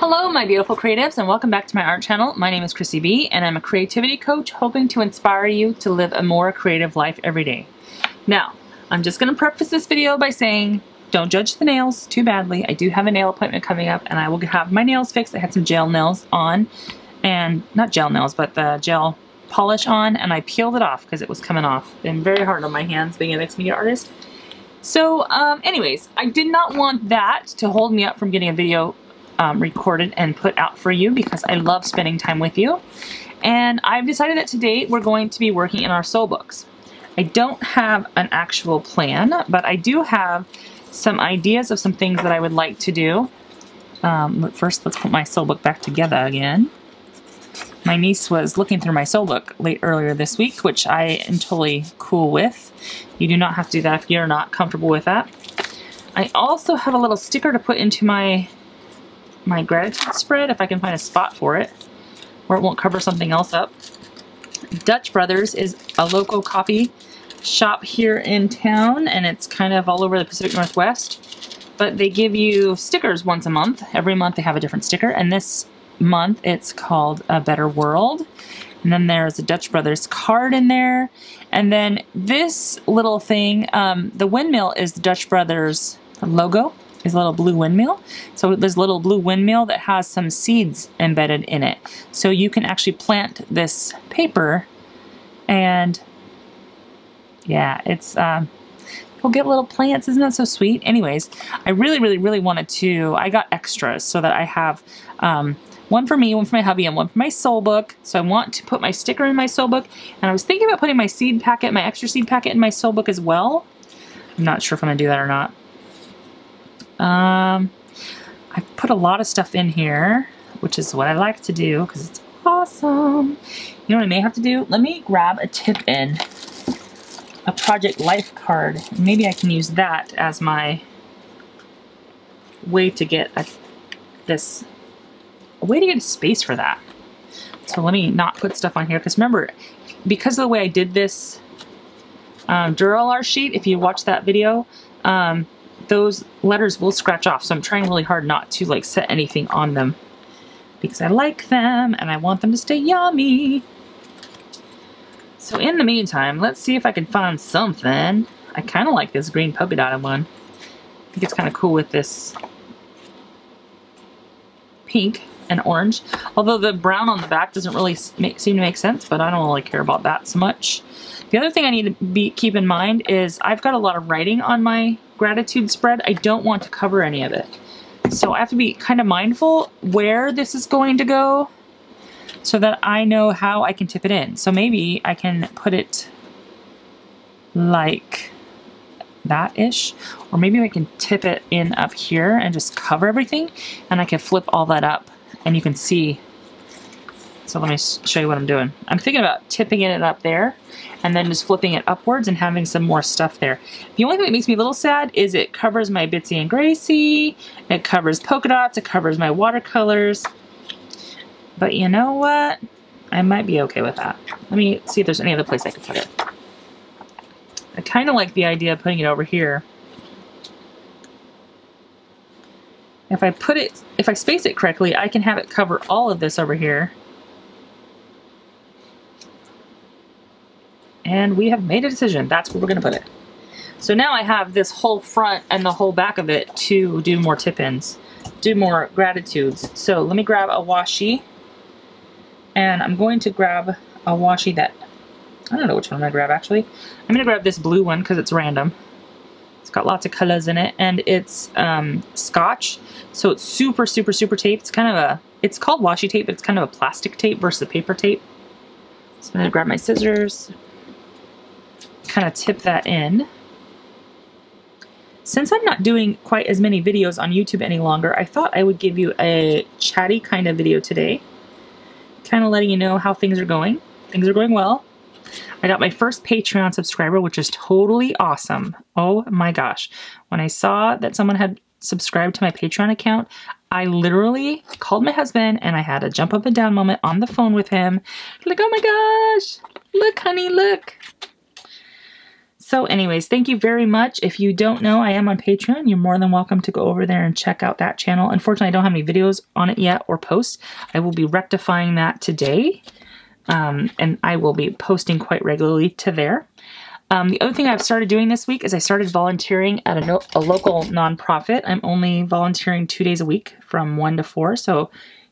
Hello my beautiful creatives and welcome back to my art channel. My name is Chrissie B and I'm a creativity coach hoping to inspire you to live a more creative life every day. Now, I'm just going to preface this video by saying don't judge the nails too badly. I do have a nail appointment coming up and I will have my nails fixed. I had some gel nails on, and not gel nails but the gel polish on, and I peeled it off because it was coming off. Been very hard on my hands being a mixed media artist. So anyways, I did not want that to hold me up from getting a video recorded and put out for you because I love spending time with you. And I've decided that today we're going to be working in our soul books. I don't have an actual plan, but I do have some ideas of some things that I would like to do. First, let's put my soul book back together again. My niece was looking through my soul book earlier this week, which I am totally cool with. You do not have to do that if you're not comfortable with that. I also have a little sticker to put into my gratitude spread, if I can find a spot for it, where it won't cover something else up. Dutch Brothers is a local coffee shop here in town, and it's kind of all over the Pacific Northwest. But they give you stickers once a month. Every month they have a different sticker, and this month it's called A Better World. And then there's a Dutch Brothers card in there. And then this little thing, the windmill is the Dutch Brothers logo. Is a little blue windmill. So there's a little blue windmill that has some seeds embedded in it. So you can actually plant this paper, and yeah, it's you'll get little plants. Isn't that so sweet? Anyways, I really wanted to, I got extras so that I have one for me, one for my hubby, and one for my soul book. So I want to put my sticker in my soul book, and I was thinking about putting my seed packet, my extra seed packet in my soul book as well. I'm not sure if I'm gonna do that or not. I've put a lot of stuff in here, which is what I like to do because it's awesome. You know what I may have to do? Let me grab a tip-in, a Project Life card. Maybe I can use that as my way to get a way to get a space for that. So let me not put stuff on here, because remember, because of the way I did this Dural art sheet, if you watch that video, those letters will scratch off, so I'm trying really hard not to like set anything on them because I like them and I want them to stay yummy. So in the meantime, let's see if I can find something. I kind of like this green polka dotted one. I think it's kind of cool with this pink and orange, although the brown on the back doesn't really seem to make sense, but I don't really care about that so much. The other thing I need to keep in mind is I've got a lot of writing on my gratitude spread. I don't want to cover any of it. So I have to be kind of mindful where this is going to go so that I know how I can tip it in. So maybe I can put it like that-ish, or maybe I can tip it in up here and just cover everything, and I can flip all that up and you can see. So let me show you what I'm doing. I'm thinking about tipping it up there and then just flipping it upwards and having some more stuff there. The only thing that makes me a little sad is it covers my Bitsy and Gracie, it covers polka dots, it covers my watercolors. But you know what? I might be okay with that. Let me see if there's any other place I could put it. I kind of like the idea of putting it over here. If I space it correctly, I can have it cover all of this over here. And we have made a decision. That's where we're going to put it. So now I have this whole front and the whole back of it to do more tip-ins, do more gratitudes. So let me grab a washi. And I'm going to grab a washi that, I don't know which one I'm going to grab actually. I'm going to grab this blue one because it's random. It's got lots of colors in it, and it's Scotch. So it's super tape. It's kind of it's called washi tape, but it's kind of a plastic tape versus a paper tape. So I'm going to grab my scissors, kind of tip that in. Since I'm not doing quite as many videos on YouTube any longer, I thought I would give you a chatty kind of video today. Kind of letting you know how things are going. Things are going well. I got my first Patreon subscriber, which is totally awesome. Oh my gosh. When I saw that someone had subscribed to my Patreon account, I literally called my husband and I had a jump up and down moment on the phone with him. Like, oh my gosh, look honey, look. So anyways, thank you very much. If you don't know, I am on Patreon. You're more than welcome to go over there and check out that channel. Unfortunately, I don't have any videos on it yet or posts. I will be rectifying that today. And I will be posting quite regularly to there. The other thing I've started doing this week is I started volunteering at a local nonprofit. I'm only volunteering 2 days a week from 1 to 4. So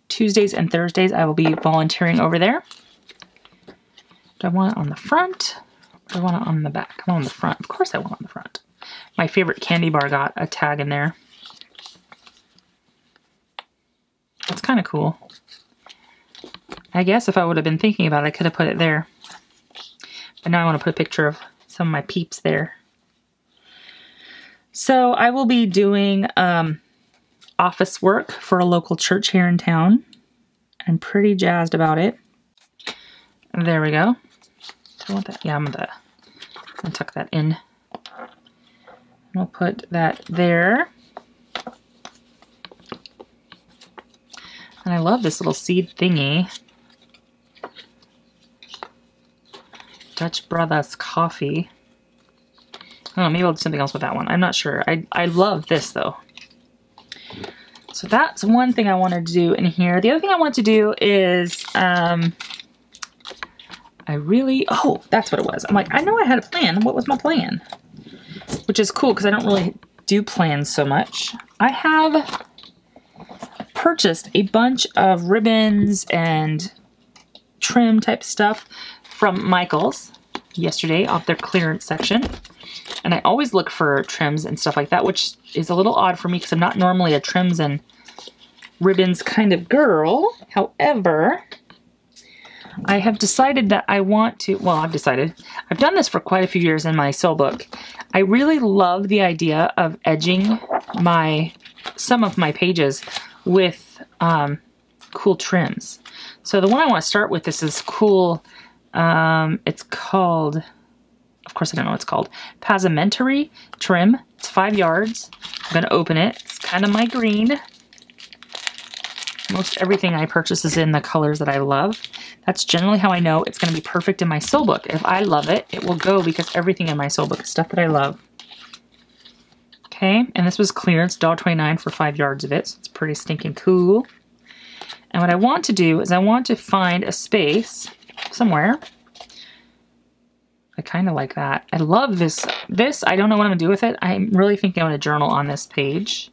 Tuesdays and Thursdays I will be volunteering over there. Do I want it on the front? Or do I want it on the back? I want it on the front. Of course I want it on the front. My favorite candy bar got a tag in there. That's kind of cool. I guess if I would have been thinking about it, I could have put it there. But now I want to put a picture of some of my peeps there. So I will be doing office work for a local church here in town. I'm pretty jazzed about it. There we go. Do I want that? Yeah, I'm gonna tuck that in. I'll put that there. And I love this little seed thingy. Dutch Brothers Coffee. Oh, maybe I'll do something else with that one. I'm not sure. I love this though. So that's one thing I wanted to do in here. The other thing I want to do is, oh, that's what it was. I'm like, I know I had a plan. What was my plan? Which is cool because I don't really do plans so much. I have purchased a bunch of ribbons and trim type stuff from Michael's yesterday off their clearance section. And I always look for trims and stuff like that, which is a little odd for me because I'm not normally a trims and ribbons kind of girl. However, I have decided that I want to, well, I've done this for quite a few years in my sew book. I really love the idea of edging some of my pages with cool trims. So the one I want to start with, this is cool. It's called, of course I don't know what it's called, Passementerie trim. It's 5 yards. I'm going to open it. It's kind of my green. Most everything I purchase is in the colors that I love. That's generally how I know it's going to be perfect in my sew book. If I love it, it will go because everything in my sew book is stuff that I love. Okay, and this was clearance, $1.29 for 5 yards of it, so it's pretty stinking cool. And what I want to do is I want to find a space somewhere. I kind of like that. I love this. I don't know what I'm going to do with it. I'm really thinking I'm going to journal on this page.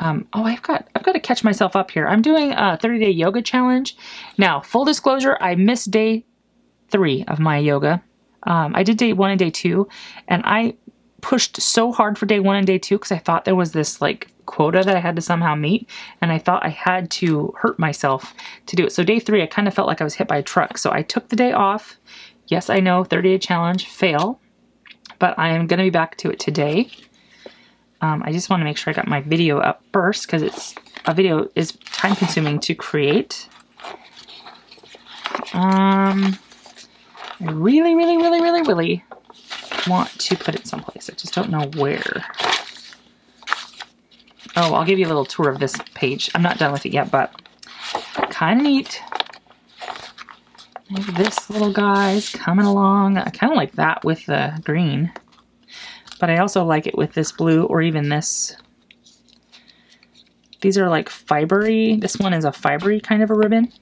Oh, I've got to catch myself up here. I'm doing a 30-day yoga challenge. Now, full disclosure, I missed day 3 of my yoga. I did day 1 and day 2, and I pushed so hard for day 1 and day 2 because I thought there was this like quota that I had to somehow meet, and I thought I had to hurt myself to do it. So day 3, I kind of felt like I was hit by a truck. So I took the day off. Yes, I know, 30-day challenge, fail, but I am going to be back to it today. I just want to make sure I got my video up first because a video is time consuming to create. I really want to put it someplace. I just don't know where. Oh, I'll give you a little tour of this page. I'm not done with it yet, but kind of neat. This little guy's coming along. I kind of like that with the green. But I also like it with this blue or even this. These are like fibery. This one is a fibery kind of a ribbon.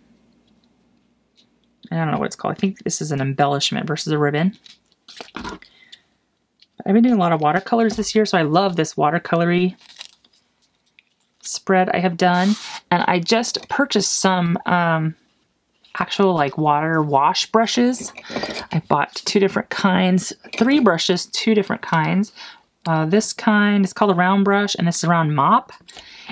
I don't know what it's called. I think this is an embellishment versus a ribbon. I've been doing a lot of watercolors this year, so I love this watercolory spread I have done. And I just purchased some actual like water wash brushes. I bought 2 different kinds, 3 brushes, 2 different kinds. This kind is called a round brush, and this is a round mop.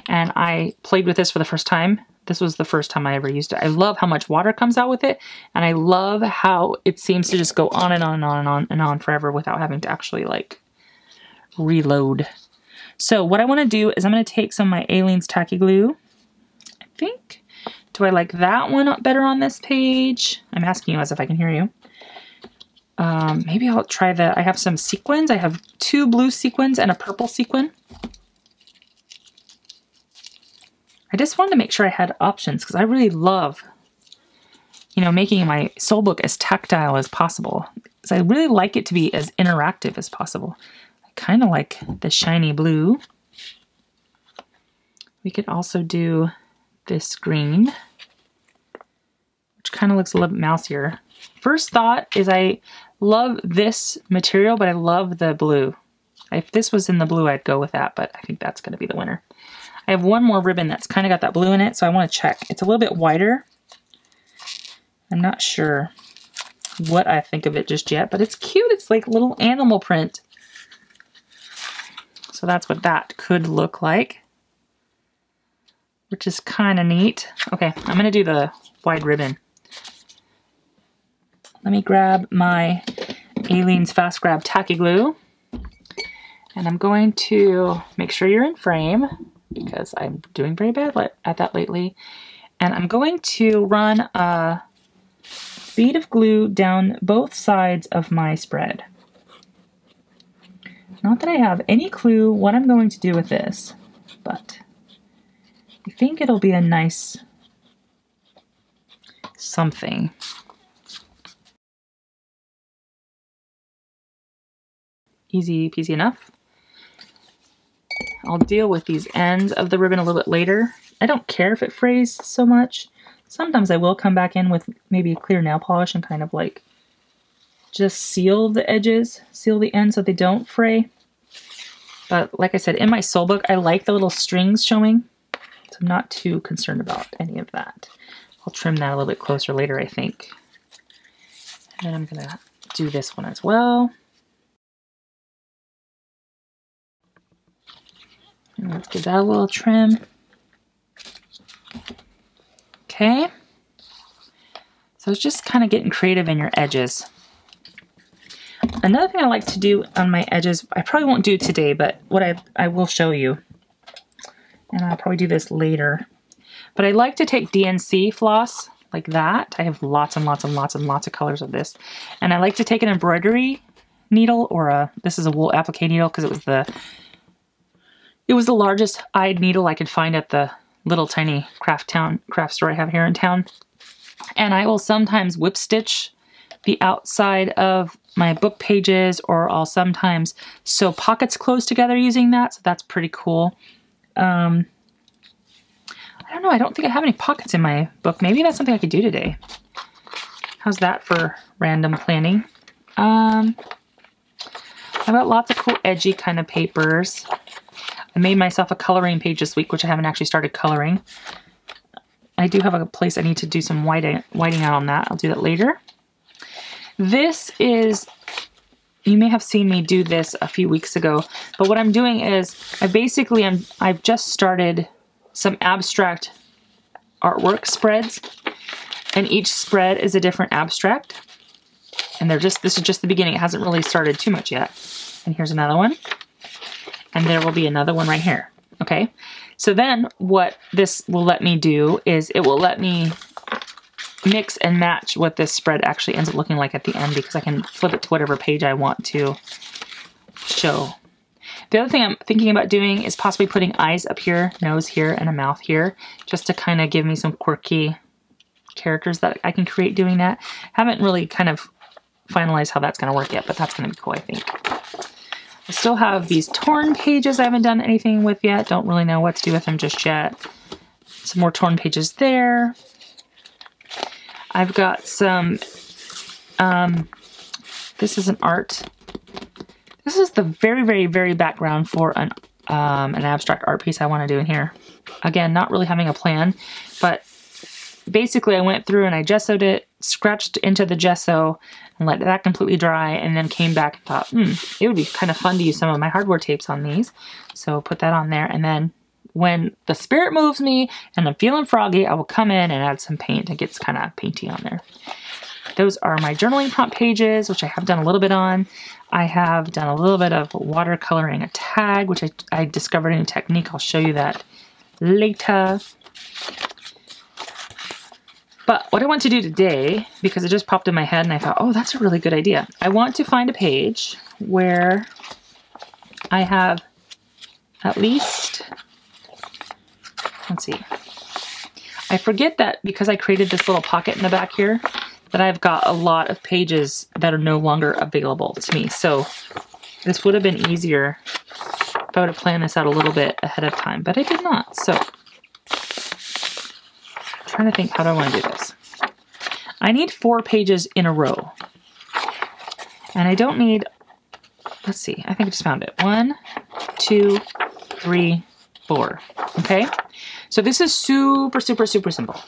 And I played with this for the first time. This was the first time I ever used it. I love how much water comes out with it, and I love how it seems to just go on and on and on and on and on forever without having to actually like reload. So what I want to do is I'm going to take some of my Aleene's tacky glue, I think. Do I like that one better on this page? I'm asking you as if I can hear you. Maybe I'll try I have some sequins. I have 2 blue sequins and a purple sequin. I just wanted to make sure I had options because I really love, you know, making my soul book as tactile as possible. because I really like it to be as interactive as possible. I kind of like the shiny blue. We could also do this green, which kind of looks a little bit mousier. First thought is I love this material, but I love the blue. If this was in the blue, I'd go with that, but I think that's going to be the winner. I have one more ribbon that's kind of got that blue in it, so I want to check. It's a little bit wider. I'm not sure what I think of it just yet, but it's cute. It's like a little animal print. So that's what that could look like, which is kind of neat. Okay, I'm going to do the wide ribbon. Let me grab my Aleene's Fast Grab Tacky Glue. And I'm going to make sure you're in frame because I'm doing very bad at that lately. And I'm going to run a bead of glue down both sides of my spread. Not that I have any clue what I'm going to do with this, but I think it'll be a nice something. Easy peasy enough. I'll deal with these ends of the ribbon a little bit later. I don't care if it frays so much. Sometimes I will come back in with maybe a clear nail polish and kind of like just seal the edges, seal the ends so they don't fray. But like I said, in my soul book, I like the little strings showing, so I'm not too concerned about any of that. I'll trim that a little bit closer later, I think. And then I'm gonna do this one as well. And let's give that a little trim. Okay. So it's just kind of getting creative in your edges. Another thing I like to do on my edges, I probably won't do today, but what I will show you, and I'll probably do this later, but I like to take DNC floss like that. I have lots and lots and lots and lots of colors of this. And I like to take an embroidery needle, or this is a wool applique needle because it was the largest eyed needle I could find at the little tiny craft store I have here in town. And I will sometimes whip stitch the outside of my book pages, or I'll sometimes sew pockets close together using that. So that's pretty cool. I don't know. I don't think I have any pockets in my book. Maybe that's something I could do today. How's that for random planning? I've got lots of cool edgy kind of papers. I made myself a coloring page this week, which I haven't actually started coloring. I do have a place I need to do some whiting out on that. I'll do that later. This is, you may have seen me do this a few weeks ago, but what I'm doing is I've just started some abstract artwork spreads, and each spread is a different abstract. And this is just the beginning. It hasn't really started too much yet. And here's another one. And there will be another one right here. Okay. So then what this will let me do is it will let me mix and match what this spread actually ends up looking like at the end, because I can flip it to whatever page I want to show. The other thing I'm thinking about doing is possibly putting eyes up here, nose here, and a mouth here, just to kind of give me some quirky characters that I can create doing that. Haven't really kind of finalized how that's going to work yet, but that's going to be cool, I think. I still have these torn pages I haven't done anything with yet. Don't really know what to do with them just yet. Some more torn pages there. I've got some, this is an art. This is the very, very, very background for an abstract art piece I want to do in here. Again, not really having a plan, but basically I went through and I gessoed it, scratched into the gesso, and let that completely dry, and then came back and thought, it would be kind of fun to use some of my hardware tapes on these. So put that on there, and then when the spirit moves me and I'm feeling froggy, I will come in and add some paint. It gets kind of painty on there. Those are my journaling prompt pages, which I have done a little bit on. I have done a little bit of watercoloring a tag, which I discovered a new technique. I'll show you that later. But what I want to do today, because it just popped in my head and I thought, oh, that's a really good idea. I want to find a page where I have at least, let's see. I forget that because I created this little pocket in the back here, that I've got a lot of pages that are no longer available to me. So this would have been easier if I would have planned this out a little bit ahead of time, but I did not. So I'm trying to think, how do I want to do this? I need 4 pages in a row. And I don't need, let's see, I think I just found it. 1, 2, 3, 4. Okay? So this is super, super, super simple.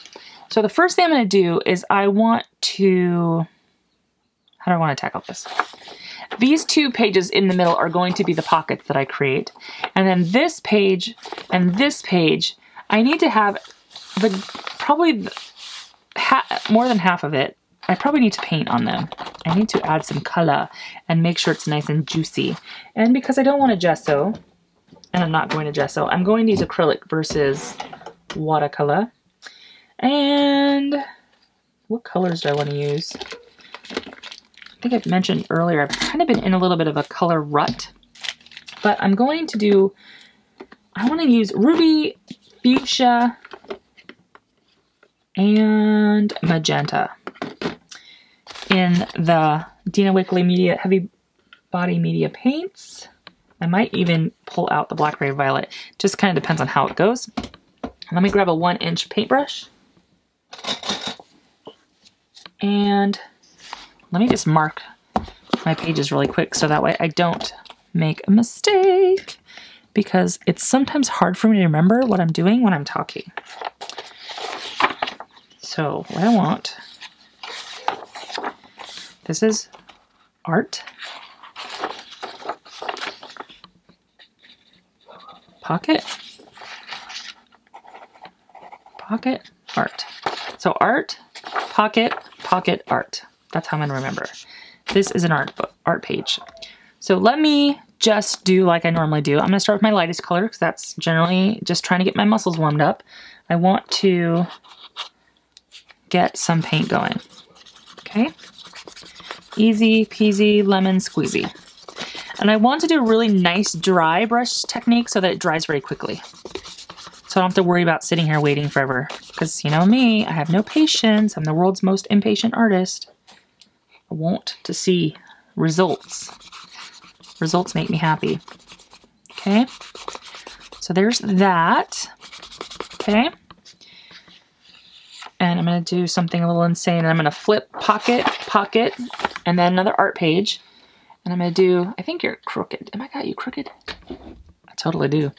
So the first thing I'm going to do is I want to, how do I want to tackle this? These 2 pages in the middle are going to be the pockets that I create. And then this page and this page, I need to have more than half of it. I probably need to paint on them. I need to add some color and make sure it's nice and juicy. And because I don't want to gesso, and I'm not going to gesso, I'm going to use acrylic versus watercolor. And what colors do I want to use? I think I've mentioned earlier, I've kind of been in a little bit of a color rut, but I'm going to do, I want to use ruby, fuchsia, and magenta in the Dina Wakley Media Heavy Body Media Paints. I might even pull out the Blackberry Violet. Just kind of depends on how it goes. Let me grab a 1-inch paintbrush. And let me just mark my pages really quick so that way I don't make a mistake, because it's sometimes hard for me to remember what I'm doing when I'm talking. So what I want, this is art, pocket, pocket, art. So art, pocket, pocket, art. That's how I'm going to remember. This is an art page. So let me just do like I normally do. I'm going to start with my lightest color because that's generally just trying to get my muscles warmed up. I want to get some paint going. Okay. Easy peasy lemon squeezy. And I want to do a really nice dry brush technique so that it dries very quickly. So I don't have to worry about sitting here waiting forever. Because you know me, I have no patience. I'm the world's most impatient artist. I want to see results. Results make me happy. Okay. So there's that. Okay. And I'm going to do something a little insane. I'm going to flip pocket, pocket, and then another art page. And I'm going to do, I think you're crooked. Am I got you crooked? I totally do.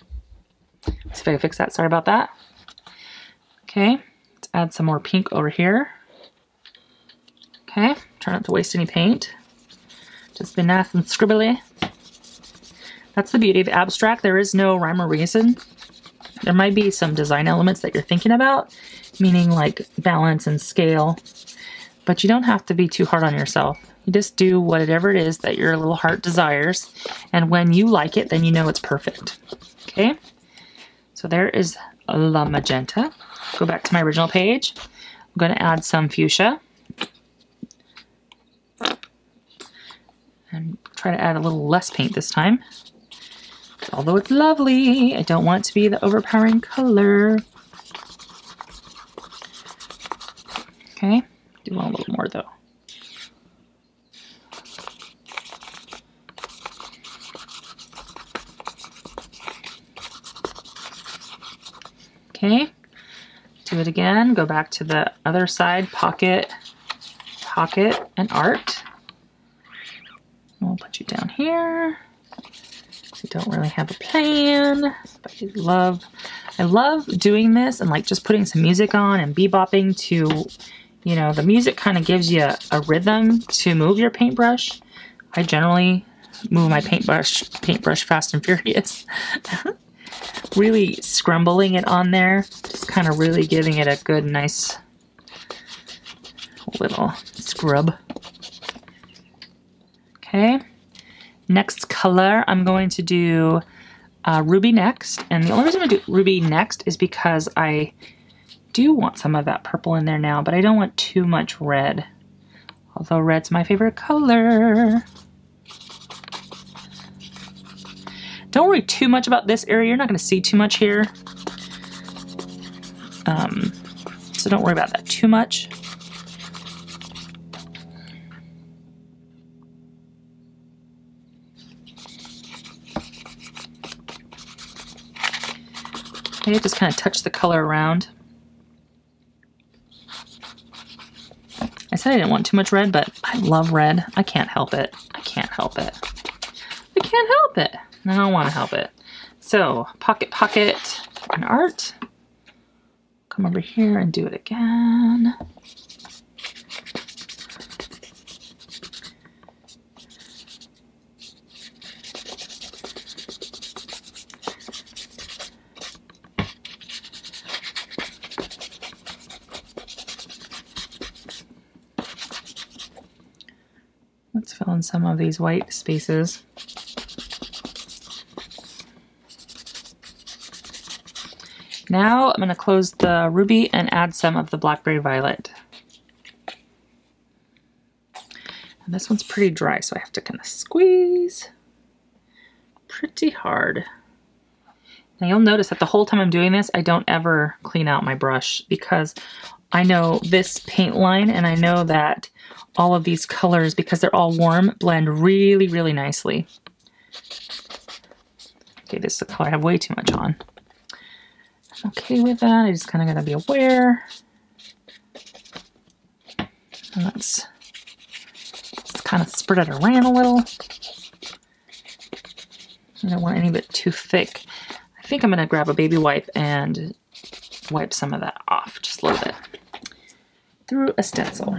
Let's see if I can fix that. Sorry about that. Okay. Let's add some more pink over here. Okay. Try not to waste any paint. Just be nice and scribbly. That's the beauty of abstract. There is no rhyme or reason. There might be some design elements that you're thinking about, meaning like balance and scale, but you don't have to be too hard on yourself. You just do whatever it is that your little heart desires, and when you like it, then you know it's perfect. Okay, so there is La Magenta. Go back to my original page. I'm going to add some fuchsia and try to add a little less paint this time. Although it's lovely, I don't want it to be the overpowering color. Okay, do want a little more though. Okay, do it again. Go back to the other side, pocket, pocket, and art. We'll put you down here. I don't really have a plan, but I love doing this and like just putting some music on and bebopping to, you know, the music kind of gives you a rhythm to move your paintbrush. I generally move my paintbrush fast and furious. Really scrumbling it on there, just kind of really giving it a good, nice little scrub. Okay. Next color, I'm going to do ruby next. And the only reason I do ruby next is because I do want some of that purple in there now, but I don't want too much red. Although red's my favorite color. Don't worry too much about this area. You're not going to see too much here. So don't worry about that too much. Okay, just kind of touch the color around. I said I didn't want too much red, but I love red. I can't help it. I can't help it. I can't help it. I don't want to help it. So, pocket, and art. Come over here and do it again. Let's fill in some of these white spaces. Now I'm going to close the ruby and add some of the blackberry violet. And this one's pretty dry, so I have to kind of squeeze pretty hard. Now you'll notice that the whole time I'm doing this, I don't ever clean out my brush because I know this paint line and I know that all of these colors, because they're all warm, blend really, really nicely. Okay, this is the color I have way too much on. I'm okay with that. I just kind of got to be aware. And let's kind of spread it around a little. I don't want any of it too thick. I think I'm going to grab a baby wipe and wipe some of that off just a little bit through a stencil.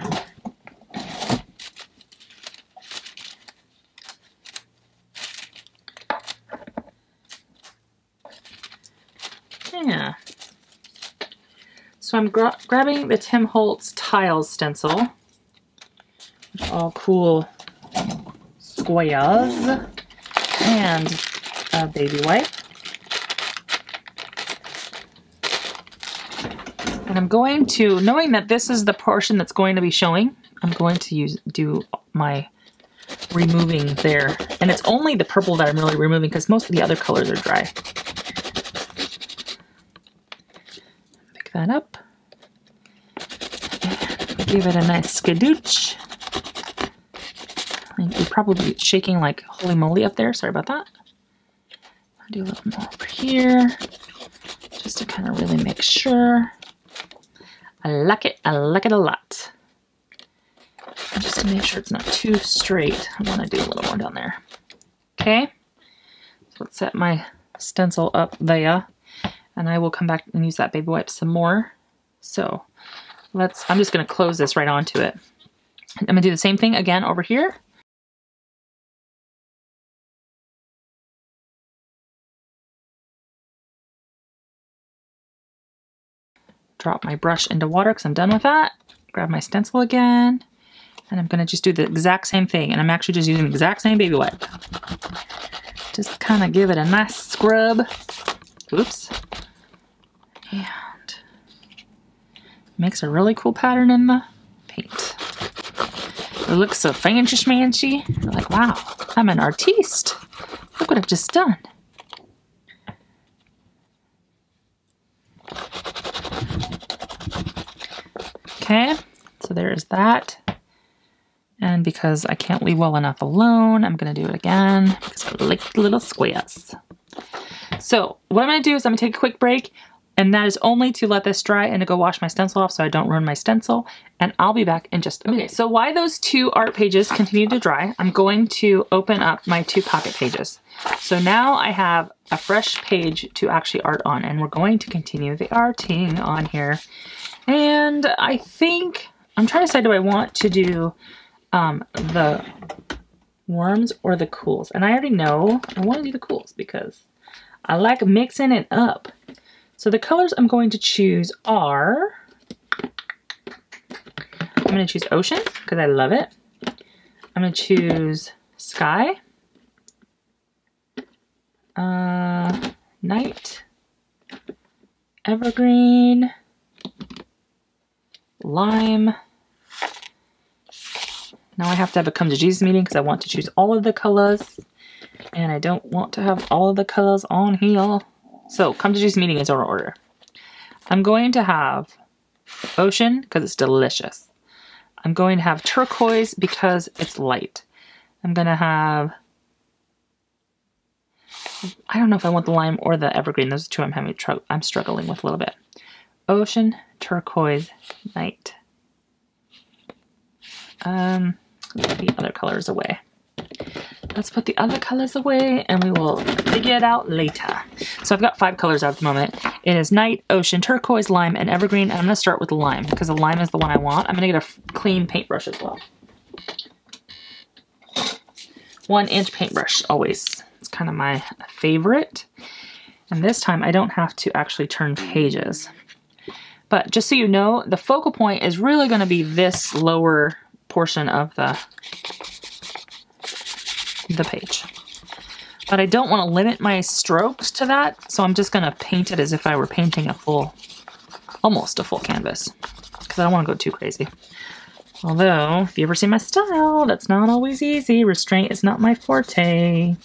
Yeah. So I'm grabbing the Tim Holtz Tiles stencil. All cool squares. And a baby wipe. And I'm going to, knowing that this is the portion that's going to be showing, I'm going to do my removing there. And it's only the purple that I'm really removing because most of the other colors are dry. Pick that up. And give it a nice skadooch. You're probably shaking like holy moly up there. Sorry about that. I'll do a little more over here just to kind of really make sure. I like it a lot. And just to make sure it's not too straight, I want to do a little more down there. Okay, so let's set my stencil up there, and I will come back and use that baby wipe some more. So I'm just going to close this right onto it. I'm going to do the same thing again over here. Drop my brush into water because I'm done with that. Grab my stencil again. And I'm going to just do the exact same thing. And I'm actually just using the exact same baby wipe. Just kind of give it a nice scrub. Oops. And makes a really cool pattern in the paint. It looks so fancy schmancy. You're like, wow, I'm an artiste. Look what I've just done. Okay, so there's that. And because I can't leave well enough alone, I'm going to do it again because I like the little squares. So what I'm going to do is I'm going to take a quick break, and that is only to let this dry and to go wash my stencil off so I don't ruin my stencil. And I'll be back in just a minute. Okay, so while those two art pages continue to dry, I'm going to open up my two pocket pages. So now I have a fresh page to actually art on, and we're going to continue the arting on here. And I think, I'm trying to decide, do I want to do the worms or the cools? And I already know I want to do the cools because I like mixing it up. So the colors I'm going to choose are, I'm going to choose ocean because I love it. I'm going to choose sky, night, evergreen, lime. Now I have to have a come to Jesus meeting because I want to choose all of the colors, and I don't want to have all of the colors on here. So come to Jesus meeting is our order. I'm going to have ocean because it's delicious. I'm going to have turquoise because it's light. I'm going to have I don't know if I want the lime or the evergreen. Those two I'm struggling with a little bit. Ocean, turquoise, night. Let's put the other colors away. Let's put the other colors away and we will figure it out later. So I've got 5 colors out at the moment. It is night, ocean, turquoise, lime, and evergreen. And I'm going to start with the lime because the lime is the one I want. I'm going to get a clean paintbrush as well. 1-inch paintbrush, always. It's kind of my favorite. And this time I don't have to actually turn pages. But just so you know, the focal point is really going to be this lower portion of the page. But I don't want to limit my strokes to that, so I'm just going to paint it as if I were painting a full, almost a full canvas, because I don't want to go too crazy. Although, if you ever see my style, that's not always easy. Restraint is not my forte.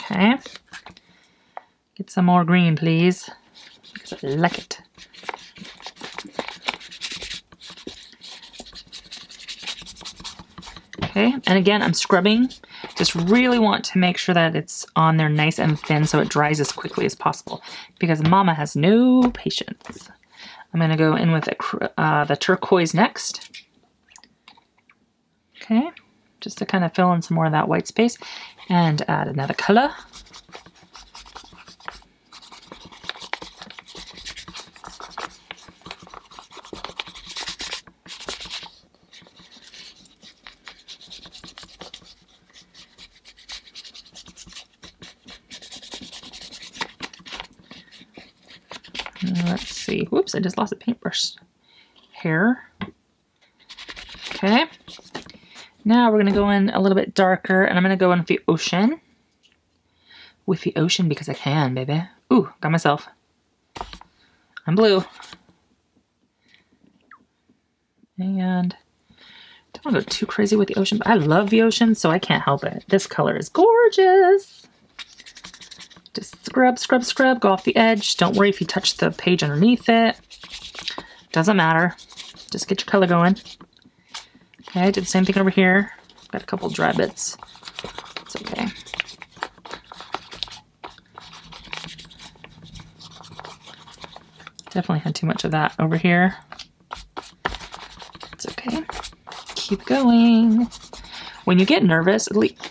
Okay. Get some more green, please, because I like it. Okay, and again, I'm scrubbing. Just really want to make sure that it's on there nice and thin so it dries as quickly as possible because Mama has no patience. I'm going to go in with the turquoise next. Okay, just to kind of fill in some more of that white space and add another color. Let's see. Whoops, I just lost a paintbrush hair. Okay. Now we're going to go in a little bit darker, and I'm going to go in with the ocean. With the ocean because I can, baby. Ooh, got myself. I'm blue. And I don't want to go too crazy with the ocean, but I love the ocean, so I can't help it. This color is gorgeous. Just scrub, scrub, scrub, go off the edge. Don't worry if you touch the page underneath it. Doesn't matter. Just get your color going. Okay, I did the same thing over here. Got a couple dry bits. It's okay. Definitely had too much of that over here. It's okay. Keep going. When you get nervous,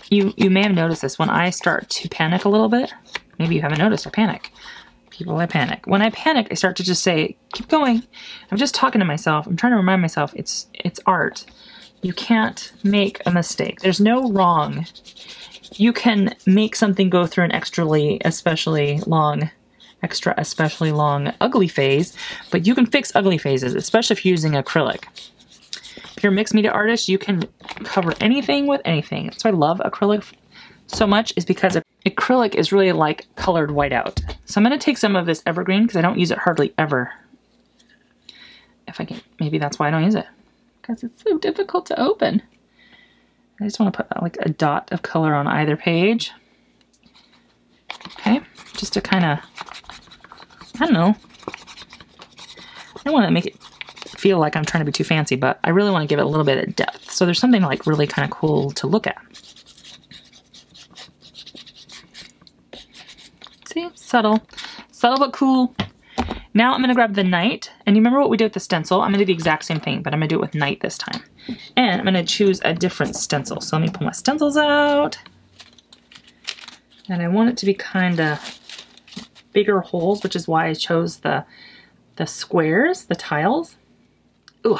you may have noticed this, when I start to panic a little bit, maybe you haven't noticed, I panic. People, I panic. When I panic, I start to just say, keep going. I'm just talking to myself. I'm trying to remind myself it's art. You can't make a mistake. There's no wrong. You can make something go through an especially long ugly phase, but you can fix ugly phases, especially if you're using acrylic. If you're a mixed media artist, you can cover anything with anything. That's why I love acrylic so much, is because acrylic is really like colored whiteout. So I'm going to take some of this evergreen because I don't use it hardly ever. If I can, maybe that's why I don't use it, because it's so difficult to open. I just want to put like a dot of color on either page. Okay, just to kind of, I don't know. I don't want to make it feel like I'm trying to be too fancy, but I really want to give it a little bit of depth. So there's something like really kind of cool to look at. See, subtle but cool. Now I'm going to grab the night, and you remember what we did with the stencil? I'm going to do the exact same thing, but I'm going to do it with night this time. And I'm going to choose a different stencil. So let me pull my stencils out. And I want it to be kind of bigger holes, which is why I chose the squares, the tiles. Ooh.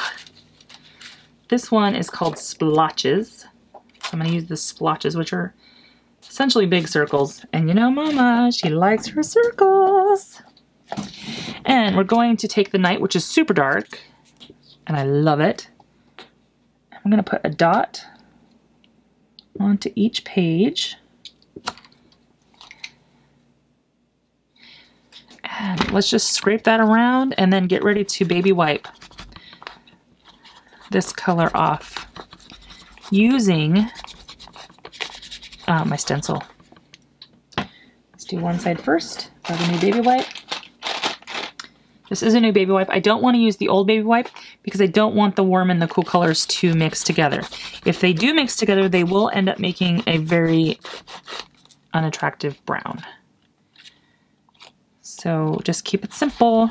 This one is called splotches. So I'm going to use the splotches, which are essentially big circles. And you know Mama, she likes her circles. And we're going to take the night, which is super dark, and I love it. I'm going to put a dot onto each page. And let's just scrape that around and then get ready to baby wipe this color off using my stencil. Let's do one side first. Grab a new baby wipe. This is a new baby wipe. I don't want to use the old baby wipe because I don't want the warm and the cool colors to mix together. If they do mix together, they will end up making a very unattractive brown. So just keep it simple.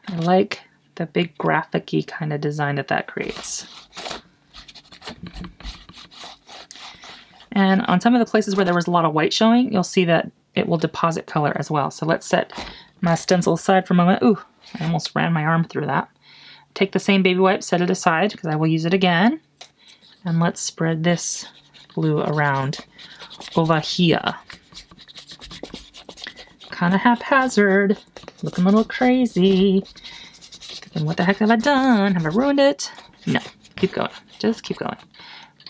I like the big graphic-y kind of design that creates. And on some of the places where there was a lot of white showing, you'll see that it will deposit color as well. So let's set my stencil aside for a moment. Ooh, I almost ran my arm through that. Take the same baby wipe, set it aside because I will use it again. And let's spread this blue around over here. Kind of haphazard, looking a little crazy. Thinking, what the heck have I done? Have I ruined it? No, keep going, just keep going.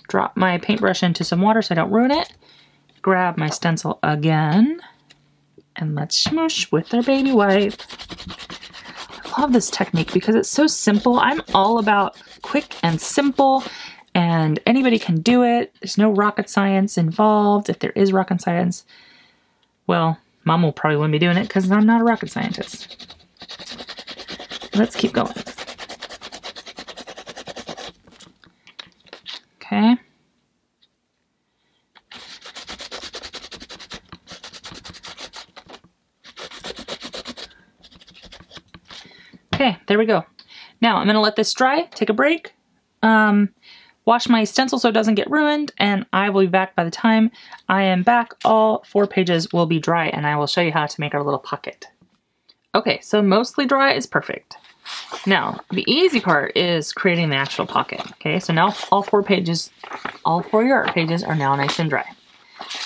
Drop my paintbrush into some water so I don't ruin it. Grab my stencil again, and let's smoosh with our baby wipe. I love this technique because it's so simple. I'm all about quick and simple, and anybody can do it. There's no rocket science involved. If there is rocket science, well, Mom will probably wouldn't be doing it because I'm not a rocket scientist. Let's keep going. Okay. Okay, there we go. Now I'm going to let this dry, take a break, wash my stencil so it doesn't get ruined, and I will be back. By the time I am back, all 4 pages will be dry, and I will show you how to make our little pocket. Okay, so mostly dry is perfect. Now, the easy part is creating the actual pocket. Okay, so now all 4 of your art pages are now nice and dry.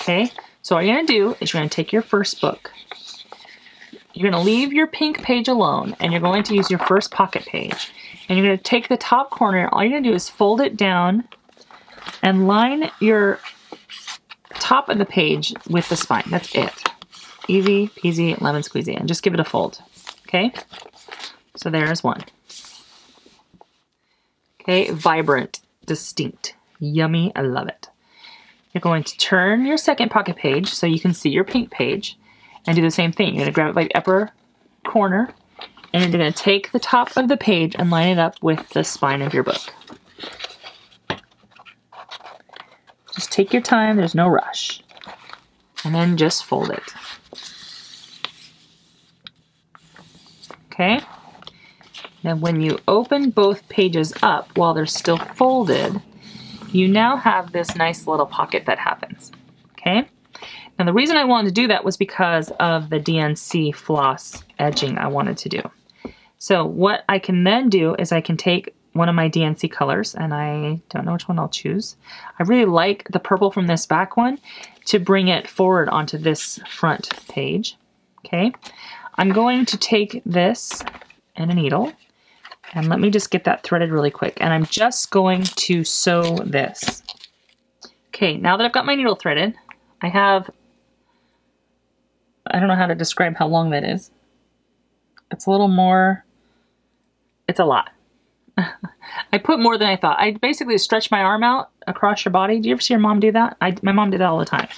Okay, so what you're going to do is you're going to take your first book. You're going to leave your pink page alone, and you're going to use your first pocket page. And you're going to take the top corner, all you're going to do is fold it down and line your top of the page with the spine. That's it. Easy peasy lemon squeezy, and just give it a fold. Okay, so there's one. Okay, vibrant, distinct, yummy, I love it. You're going to turn your second pocket page so you can see your pink page, and do the same thing. You're going to grab it by the upper corner, and you're going to take the top of the page and line it up with the spine of your book. Just take your time, there's no rush. And then just fold it. Okay? Then when you open both pages up while they're still folded, you now have this nice little pocket that happens. Okay? Now the reason I wanted to do that was because of the DNC floss edging I wanted to do. So what I can then do is I can take one of my DNC colors, and I don't know which one I'll choose. I really like the purple from this back one to bring it forward onto this front page. Okay, I'm going to take this and a needle, and let me just get that threaded really quick, and I'm just going to sew this. Okay, now that I've got my needle threaded, I don't know how to describe how long that is. It's a little more, it's a lot. I put more than I thought. I basically stretch my arm out across your body. Do you ever see your mom do that? My mom did that all the time.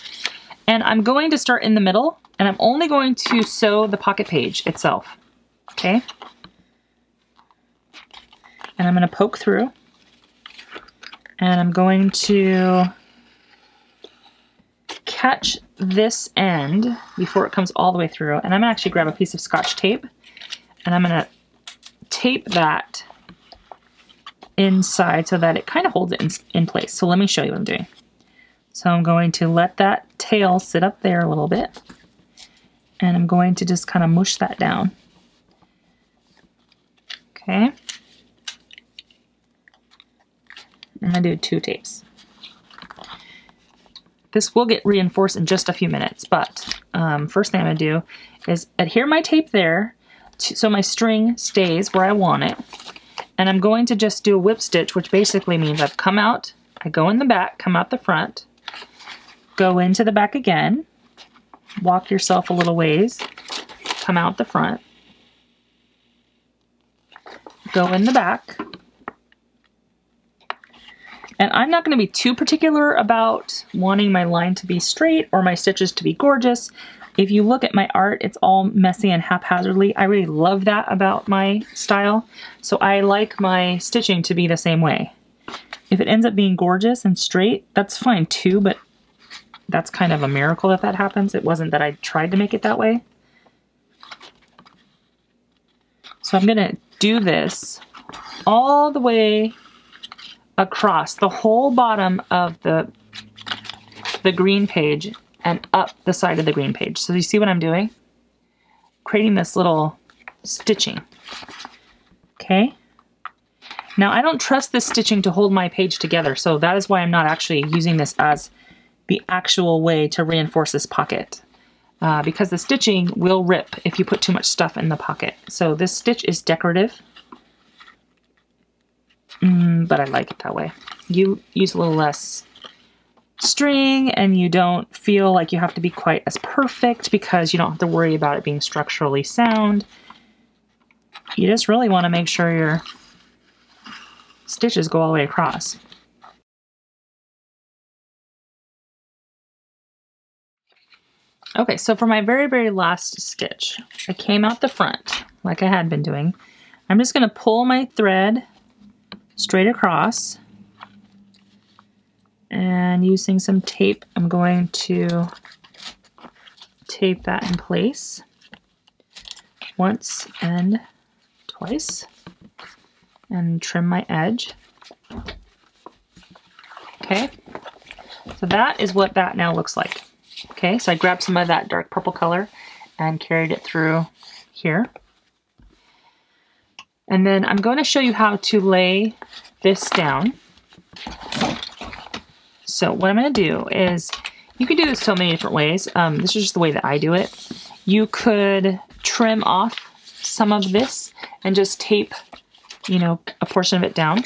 And I'm going to start in the middle, and I'm only going to sew the pocket page itself. Okay? And I'm going to poke through, and I'm going to catch this end before it comes all the way through. And I'm going to actually grab a piece of Scotch tape, and I'm going to tape that inside so that it kind of holds it in place. So let me show you what I'm doing. So I'm going to let that tail sit up there a little bit, and I'm going to just kind of mush that down. Okay. I'm going to do 2 tapes. This will get reinforced in just a few minutes, but first thing I'm going to do is adhere my tape there so my string stays where I want it. And I'm going to just do a whip stitch, which basically means I've come out, I go in the back, come out the front, go into the back again, walk yourself a little ways, come out the front, go in the back, And I'm not going to be too particular about wanting my line to be straight or my stitches to be gorgeous. If you look at my art, it's all messy and haphazardly. I really love that about my style. So I like my stitching to be the same way. If it ends up being gorgeous and straight, that's fine too, but that's kind of a miracle that that happens. It wasn't that I tried to make it that way. So I'm gonna do this all the way across the whole bottom of the green page and up the side of the green page. So you see what I'm doing? Creating this little stitching. Okay. Now I don't trust this stitching to hold my page together, so that is why I'm not actually using this as the actual way to reinforce this pocket. Because the stitching will rip if you put too much stuff in the pocket. So this stitch is decorative. But I like it that way. You use a little less string and you don't feel like you have to be quite as perfect because you don't have to worry about it being structurally sound. You just really want to make sure your stitches go all the way across. Okay, so for my very, very last stitch, I came out the front like I had been doing. I'm just going to pull my thread straight across, and using some tape, I'm going to tape that in place once and twice and trim my edge. Okay, so that is what that now looks like. Okay, so I grabbed some of that dark purple color and carried it through here. And then I'm going to show you how to lay this down. So what I'm going to do is, you can do this so many different ways. This is just the way that I do it. You could trim off some of this and just tape, you know, a portion of it down.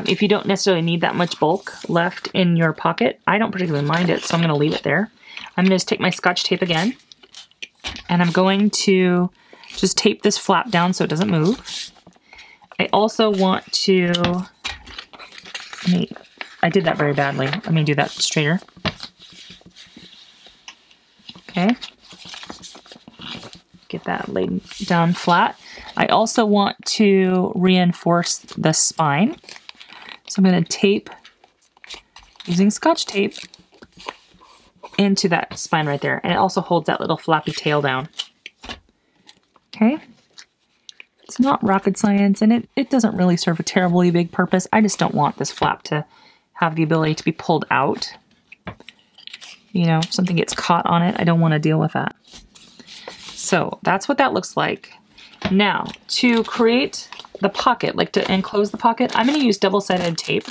If you don't necessarily need that much bulk left in your pocket, I don't particularly mind it, so I'm going to leave it there. I'm going to just take my Scotch tape again, and I'm going to just tape this flap down so it doesn't move. I also want to, I did that very badly. Let me do that straighter. Okay. Get that laid down flat. I also want to reinforce the spine. So I'm going to tape, using Scotch tape, into that spine right there. And it also holds that little flappy tail down. Okay. It's not rocket science, and it doesn't really serve a terribly big purpose. I just don't want this flap to have the ability to be pulled out. You know, if something gets caught on it, I don't want to deal with that. So that's what that looks like. Now, to create the pocket, like to enclose the pocket, I'm going to use double-sided tape.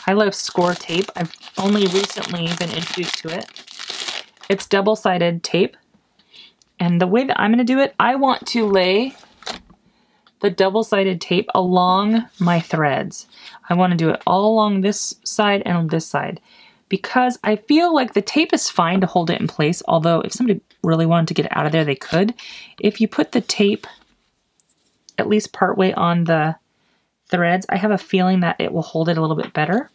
I love score tape. I've only recently been introduced to it. It's double-sided tape. And the way that I'm going to do it, I want to lay the double-sided tape along my threads. I want to do it all along this side and on this side, because I feel like the tape is fine to hold it in place, although if somebody really wanted to get it out of there, they could. If you put the tape at least partway on the threads, I have a feeling that it will hold it a little bit better.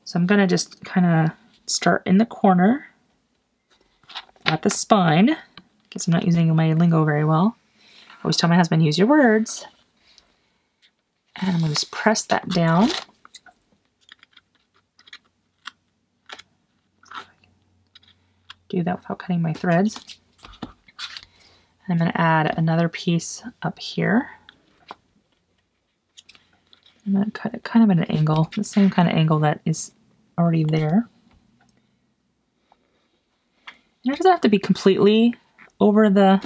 So I'm going to just kind of start in the corner at the spine. Guess I'm not using my lingo very well. I always tell my husband, use your words. And I'm going to just press that down. Do that without cutting my threads. I'm going to add another piece up here. I'm going to cut it kind of at an angle, the same kind of angle that is already there. And it doesn't have to be completely over the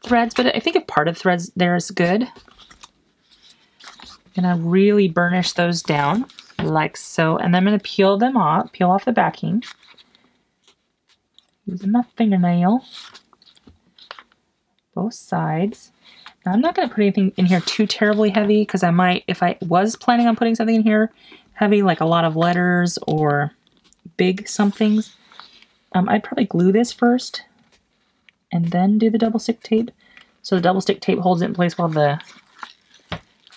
threads, but I think a part of threads there is good. I'm going to really burnish those down like so, and then I'm going to peel them off, peel off the backing using my fingernail. Both sides. Now I'm not going to put anything in here too terribly heavy, because I might, if I was planning on putting something in here heavy, like a lot of letters or big somethings, I'd probably glue this first and then do the double stick tape. So the double stick tape holds it in place while the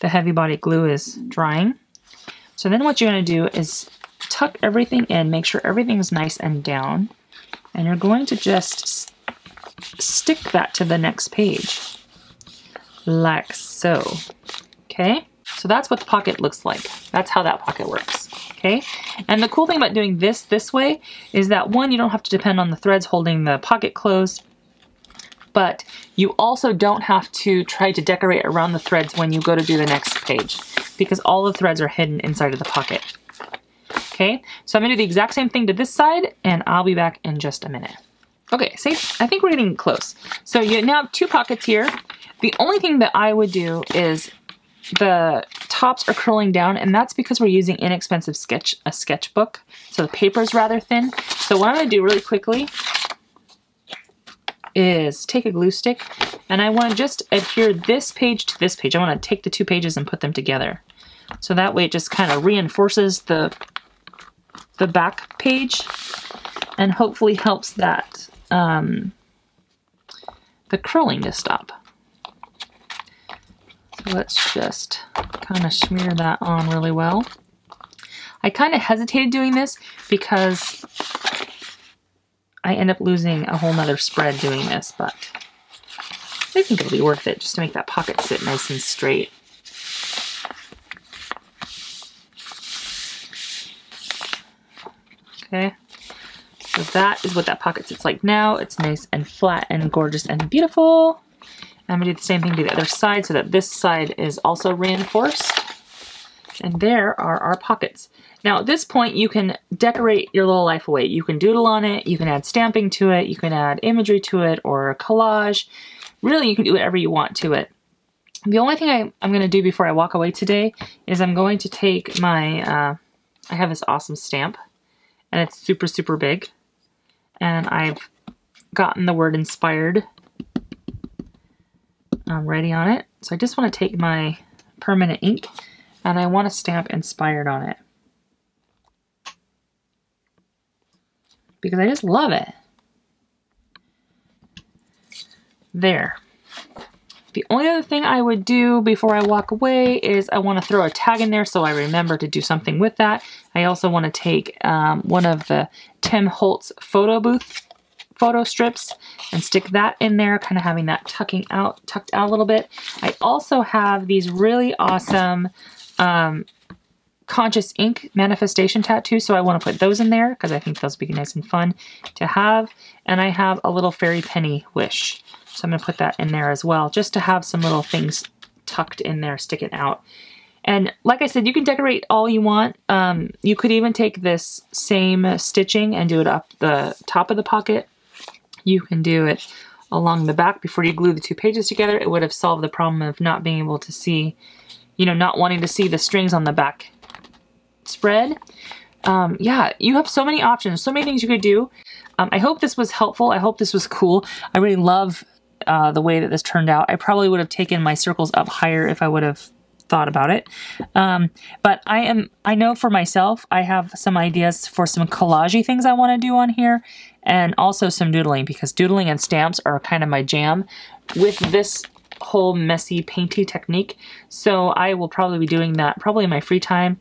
heavy body glue is drying. So then what you're going to do is tuck everything in, make sure everything's nice and down, and you're going to just stick that to the next page, like so. Okay, so that's what the pocket looks like. That's how that pocket works. Okay, and the cool thing about doing this way is that, one, you don't have to depend on the threads holding the pocket closed, but you also don't have to try to decorate around the threads when you go to do the next page, because all the threads are hidden inside of the pocket. Okay, so I'm gonna do the exact same thing to this side, and I'll be back in just a minute. Okay, so I think we're getting close. So you now have 2 pockets here. The only thing that I would do is the tops are curling down, and that's because we're using inexpensive a sketchbook. So the paper is rather thin. So what I'm gonna do really quickly is take a glue stick, and I want to just adhere this page to this page. I want to take the 2 pages and put them together. So that way it just kind of reinforces the back page and hopefully helps that the curling to stop. So let's just kind of smear that on really well. I kind of hesitated doing this because I end up losing a whole nother spread doing this, but I think it'll be worth it just to make that pocket sit nice and straight. Okay, so that is what that pocket sits like now. It's nice and flat and gorgeous and beautiful. I'm gonna do the same thing to the other side so that this side is also reinforced. And there are our pockets. Now at this point you can decorate your little life away. You can doodle on it, you can add stamping to it, you can add imagery to it or collage. Really, you can do whatever you want to it. The only thing I'm going to do before I walk away today is I'm going to take my, I have this awesome stamp, and it's super, super big. And I've gotten the word inspired ready on it. So I just want to take my permanent ink, and I want to stamp inspired on it, because I just love it. There. The only other thing I would do before I walk away is I want to throw a tag in there so I remember to do something with that. I also want to take one of the Tim Holtz photo booth photo strips and stick that in there, kind of having that tucked out a little bit. I also have these really awesome conscious ink manifestation tattoos, so I want to put those in there because I think those would be nice and fun to have. And I have a little fairy penny wish, so I'm going to put that in there as well, just to have some little things tucked in there, sticking out. And like I said, you can decorate all you want. You could even take this same stitching and do it up the top of the pocket. You can do it along the back before you glue the 2 pages together. It would have solved the problem of not being able to see, you know, not wanting to see the strings on the back spread. Yeah, you have so many options, so many things you could do. I hope this was helpful. I hope this was cool. I really love the way that this turned out. I probably would have taken my circles up higher if I would have thought about it. But I know for myself, I have some ideas for some collagey things I want to do on here, and also some doodling, because doodling and stamps are kind of my jam with this whole messy painty technique. So I will probably be doing that probably in my free time.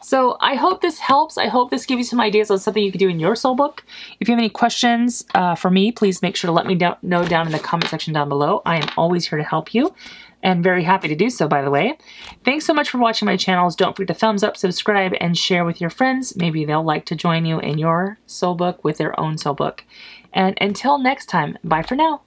So I hope this helps. I hope this gives you some ideas on something you could do in your soul book. If you have any questions for me, please make sure to let me know down in the comment section down below. I am always here to help you, and very happy to do so, by the way. Thanks so much for watching my channels. Don't forget to thumbs up, subscribe, and share with your friends. Maybe they'll like to join you in your soul book with their own soul book. And until next time, bye for now.